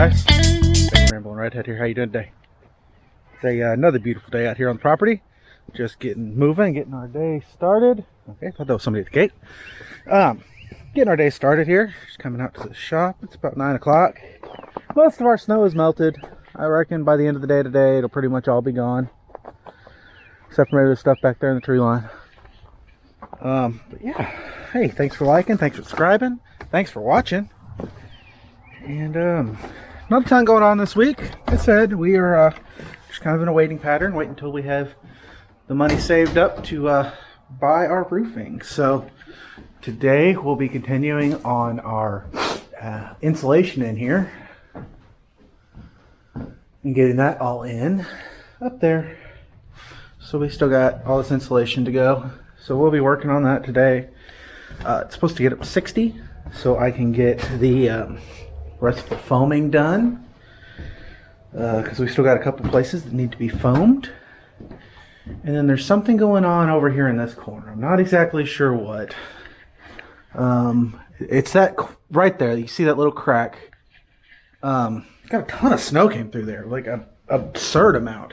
guys? Rambling Redhead here. How you doing today? It's another beautiful day out here on the property. Just getting moving, getting our day started. Okay, thought that was somebody at the gate. Getting our day started here. Just coming out to the shop. It's about 9 o'clock. Most of our snow is melted. I reckon by the end of the day today, it'll pretty much all be gone. Except for maybe the stuff back there in the tree line. But yeah. Hey, thanks for liking. Thanks for subscribing. Thanks for watching. And, not a ton going on this week. Like I said, we are just kind of in a waiting pattern. Wait until we have the money saved up to buy our roofing. So today we'll be continuing on our insulation in here. And getting that all in up there. So we still got all this insulation to go. So we'll be working on that today. It's supposed to get up to 60. So I can get the rest of the foaming done. Because we still got a couple places that need to be foamed. And then there's something going on over here in this corner. I'm not exactly sure what. It's that right there. You see that little crack. Got a ton of snow came through there, like an absurd amount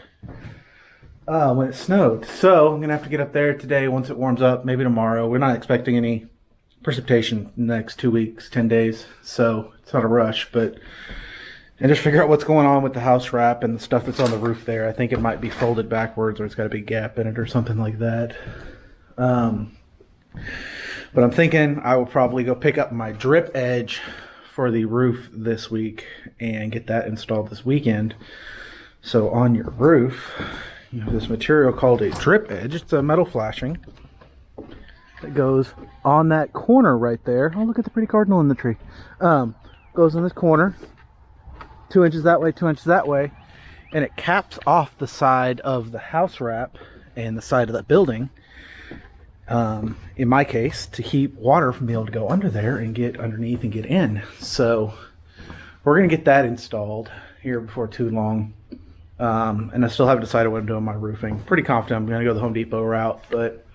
when it snowed. So I'm gonna have to get up there today once it warms up, maybe tomorrow. We're not expecting any precipitation in the next 2 weeks, 10 days, so it's not a rush. But and just figure out what's going on with the house wrap and the stuff that's on the roof there. I think it might be folded backwards, or it's got a big gap in it, or something like that. But I'm thinking I will probably go pick up my drip edge for the roof this week and get that installed this weekend. So on your roof, you have this material called a drip edge. It's a metal flashing that goes on that corner right there. Oh, look at the pretty cardinal in the tree. Goes in this corner, 2 inches that way, 2 inches that way, and it caps off the side of the house wrap and the side of that building. In my case, to keep water from being able to go under there and get underneath and get in. So we're going to get that installed here before too long. And I still haven't decided what I'm doing with my roofing. Pretty confident I'm going to go the Home Depot route, but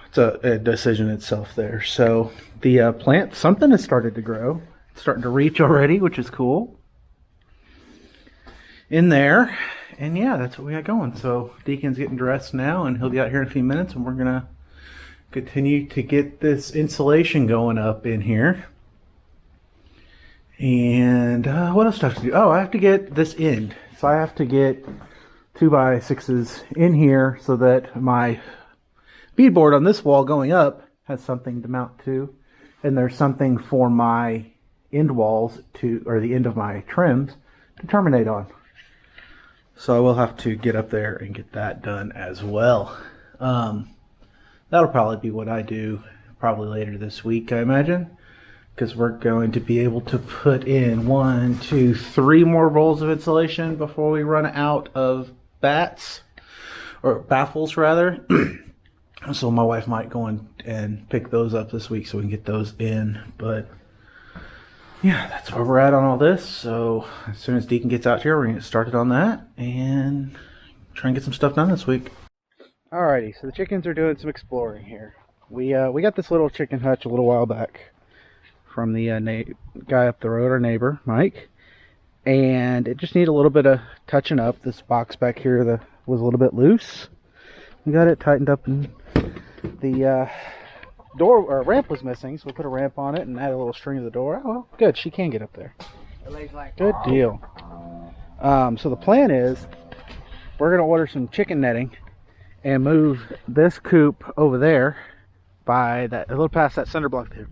it's a decision itself there. So the plant, something has started to grow. It's starting to reach already, which is cool. In there. And yeah, that's what we got going. So Deacon's getting dressed now, and he'll be out here in a few minutes, and we're gonna continue to get this insulation going up in here. And what else do I have to do? Oh, I have to get this in. So I have to get 2x6s in here so that my beadboard on this wall going up has something to mount to, and there's something for my end walls to, or the end of my trims to terminate on. So I will have to get up there and get that done as well. That'll probably be what I do probably later this week, I imagine. Because we're going to be able to put in 1, 2, 3 more rolls of insulation before we run out of bats. Or baffles, rather. So my wife might go in and pick those up this week so we can get those in. But yeah, that's where we're at on all this. So as soon as Deacon gets out here, we're going to get started on that and try and get some stuff done this week. Alrighty, so the chickens are doing some exploring here. We got this little chicken hutch a little while back from the guy up the road, our neighbor, Mike. And it just needed a little bit of touching up. This box back here was a little bit loose. We got it tightened up, and the door or ramp was missing, so we put a ramp on it and add a little string to the door. Oh, well, good. She can get up there. Good deal. So the plan is we're going to order some chicken netting and move this coop over there by that, a little past that cinder block there,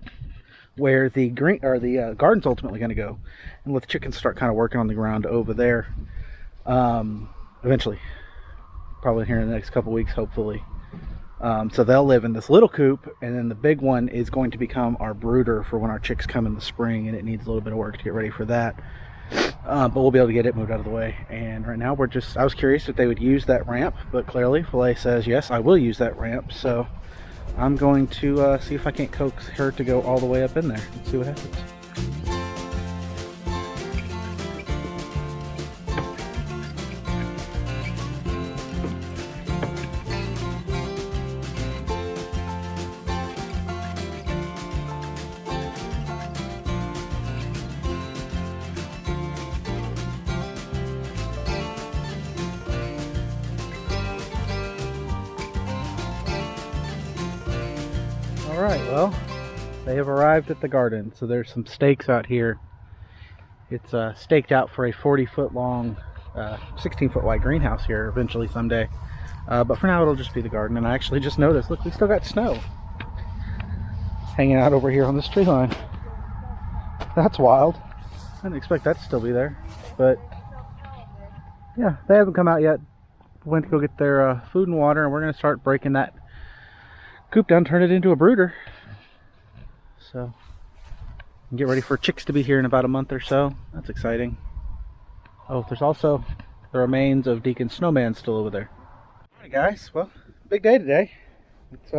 where the green or the garden's ultimately going to go, and let the chickens start kind of working on the ground over there. Eventually, probably here in the next couple weeks, hopefully. So they'll live in this little coop, and then the big one is going to become our brooder for when our chicks come in the spring, and it needs a little bit of work to get ready for that. But we'll be able to get it moved out of the way. And right now I was curious if they would use that ramp, but clearly Filet says, yes, I will use that ramp. So I'm going to see if I can't coax her to go all the way up in there and see what happens. All right, well, they have arrived at the garden. So there's some stakes out here. It's staked out for a 40-foot long, 16-foot wide greenhouse here eventually someday. But for now, it'll just be the garden. And I actually just noticed, look, we still got snow hanging out over here on this tree line. That's wild. I didn't expect that to still be there. But yeah, they haven't come out yet. Went to go get their food and water, and we're going to start breaking that coop down, turn it into a brooder. So, get ready for chicks to be here in about a month or so. That's exciting. Oh, there's also the remains of Deacon Snowman still over there. Alright guys, well, big day today. It's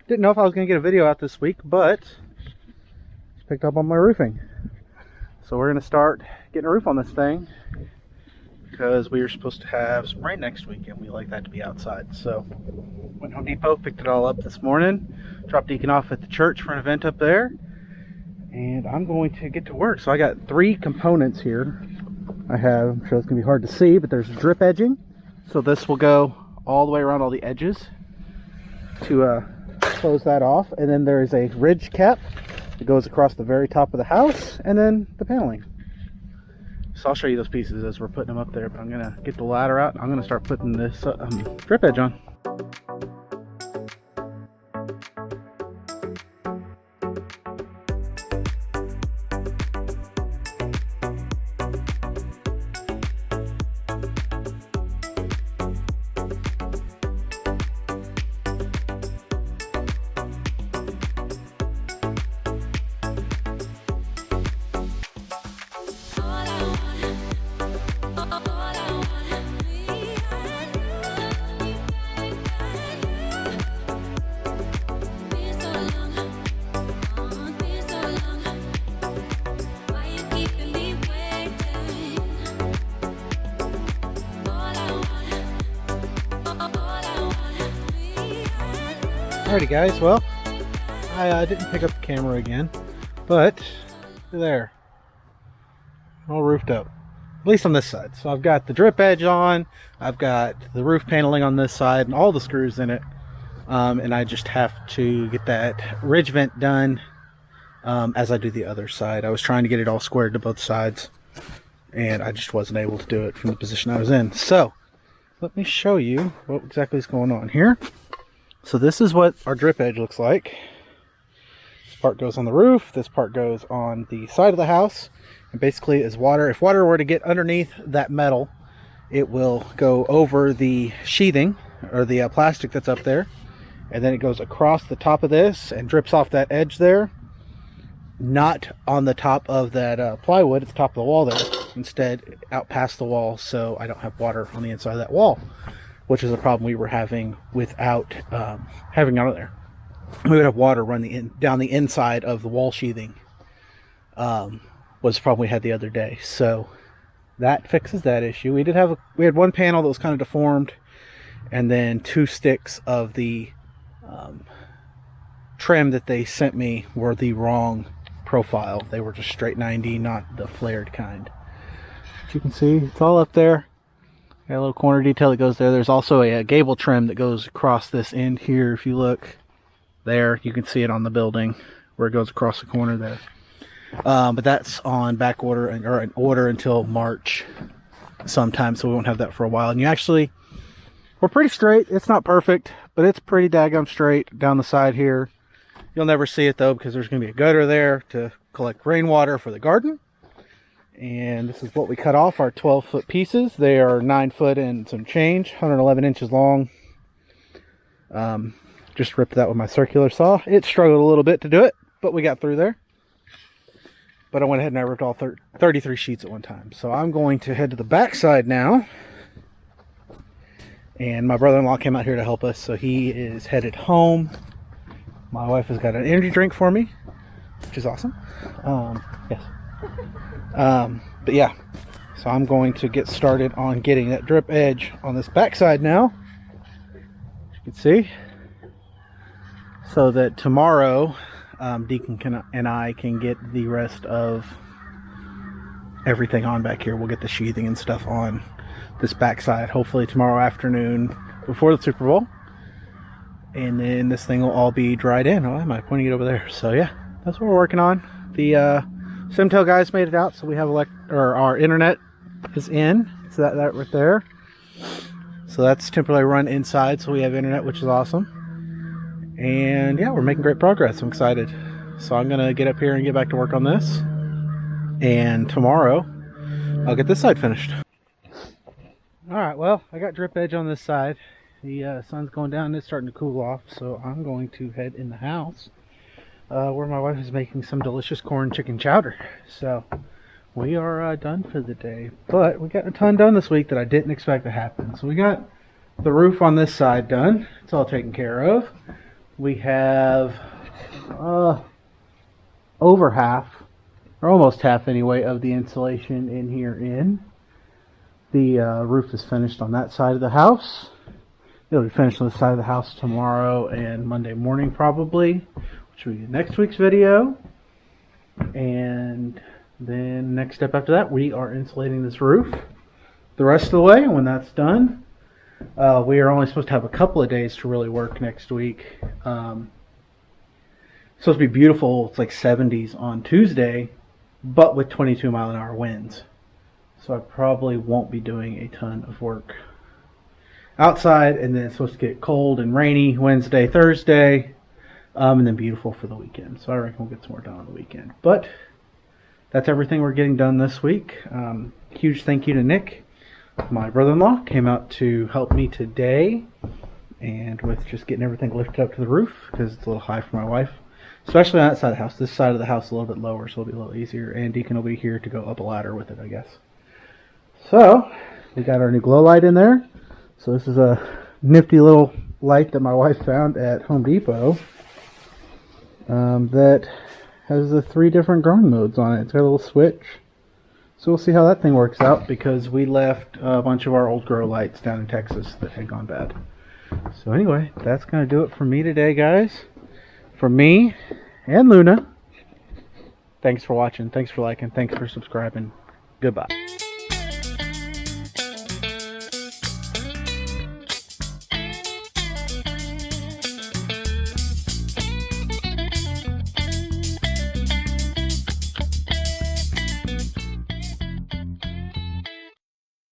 didn't know if I was going to get a video out this week, but it's picked up on my roofing. So we're going to start getting a roof on this thing, because we were supposed to have some rain next week and we like that to be outside. So went Home Depot, picked it all up this morning, dropped Deacon off at the church for an event up there, and I'm going to get to work. So I got 3 components here. I'm sure it's gonna be hard to see, but there's drip edging. So this will go all the way around all the edges to close that off. And then there is a ridge cap that goes across the very top of the house, and then the paneling. So I'll show you those pieces as we're putting them up there, but I'm gonna get the ladder out and I'm gonna start putting this drip edge on. Alrighty guys, well, I didn't pick up the camera again, but there, all roofed up, at least on this side. So I've got the drip edge on, I've got the roof paneling on this side and all the screws in it, and I just have to get that ridge vent done as I do the other side. I was trying to get it all squared to both sides, and I just wasn't able to do it from the position I was in. So let me show you what exactly is going on here. So this is what our drip edge looks like. This part goes on the roof, this part goes on the side of the house, and basically is water. If water were to get underneath that metal, it will go over the sheathing, or the plastic that's up there, and then it goes across the top of this and drips off that edge there. Not on the top of that plywood, it's the top of the wall there. Instead, out past the wall, so I don't have water on the inside of that wall, which is a problem we were having without having out of there. We would have water run down the inside of the wall sheathing, was the problem we had the other day. So that fixes that issue. We had one panel that was kind of deformed, and then 2 sticks of the trim that they sent me were the wrong profile. They were just straight 90, not the flared kind. As you can see, it's all up there. Got a little corner detail that goes there. There's also a gable trim that goes across this end here. If you look there, you can see it on the building where it goes across the corner there. But that's on back order, or an order until March sometime, so we won't have that for a while. And we're pretty straight. It's not perfect, but it's pretty daggum straight down the side here. You'll never see it though, because there's going to be a gutter there to collect rainwater for the garden. And this is what we cut off, our 12-foot pieces. They are 9 foot and some change, 111 inches long. Just ripped that with my circular saw. It struggled a little bit to do it, but we got through there. But I went ahead and I ripped all 33 sheets at one time. So I'm going to head to the back side now. And my brother-in-law came out here to help us, so he is headed home. My wife has got an energy drink for me, which is awesome. Yes. But yeah, so I'm going to get started on getting that drip edge on this backside now, as you can see, so that tomorrow Deacon and I can get the rest of everything on back here. We'll get the sheathing and stuff on this backside hopefully tomorrow afternoon before the Super Bowl, and then this thing will all be dried in. Oh, why am I pointing it over there? So yeah, that's what we're working on. The Simtel guys made it out, so we have our internet is in. So that right there. So that's temporarily run inside, so we have internet, which is awesome. And yeah, we're making great progress. I'm excited. So I'm gonna get up here and get back to work on this. And tomorrow, I'll get this side finished. Alright, well, I got drip edge on this side. The sun's going down and it's starting to cool off, so I'm going to head in the house where my wife is making some delicious corn chicken chowder. So we are done for the day, but we got a ton done this week that I didn't expect to happen. So we got the roof on this side done. It's all taken care of. We have over half, or almost half anyway, of the insulation in here in. The roof is finished on that side of the house. It'll be finished on the side of the house tomorrow and Monday morning probably, which will be next week's video. And then next step after that, we are insulating this roof the rest of the way. And when that's done, we are only supposed to have a couple of days to really work next week. It's supposed to be beautiful. It's like 70s on Tuesday, but with 22-mile-an-hour winds. So I probably won't be doing a ton of work outside, and then it's supposed to get cold and rainy Wednesday, Thursday, and then beautiful for the weekend. So I reckon we'll get some more done on the weekend. But that's everything we're getting done this week. Huge thank you to Nick, my brother-in-law, came out to help me today, and with just getting everything lifted up to the roof because it's a little high for my wife, especially on that side of the house. This side of the house is a little bit lower, so it'll be a little easier, and Deacon will be here to go up a ladder with it, I guess. So we got our new glow light in there. So this is a nifty little light that my wife found at Home Depot that has the 3 different growing modes on it. It's got a little switch. So we'll see how that thing works out, because we left a bunch of our old grow lights down in Texas that had gone bad. So anyway, that's going to do it for me today, guys. From me and Luna. Thanks for watching. Thanks for liking. Thanks for subscribing. Goodbye.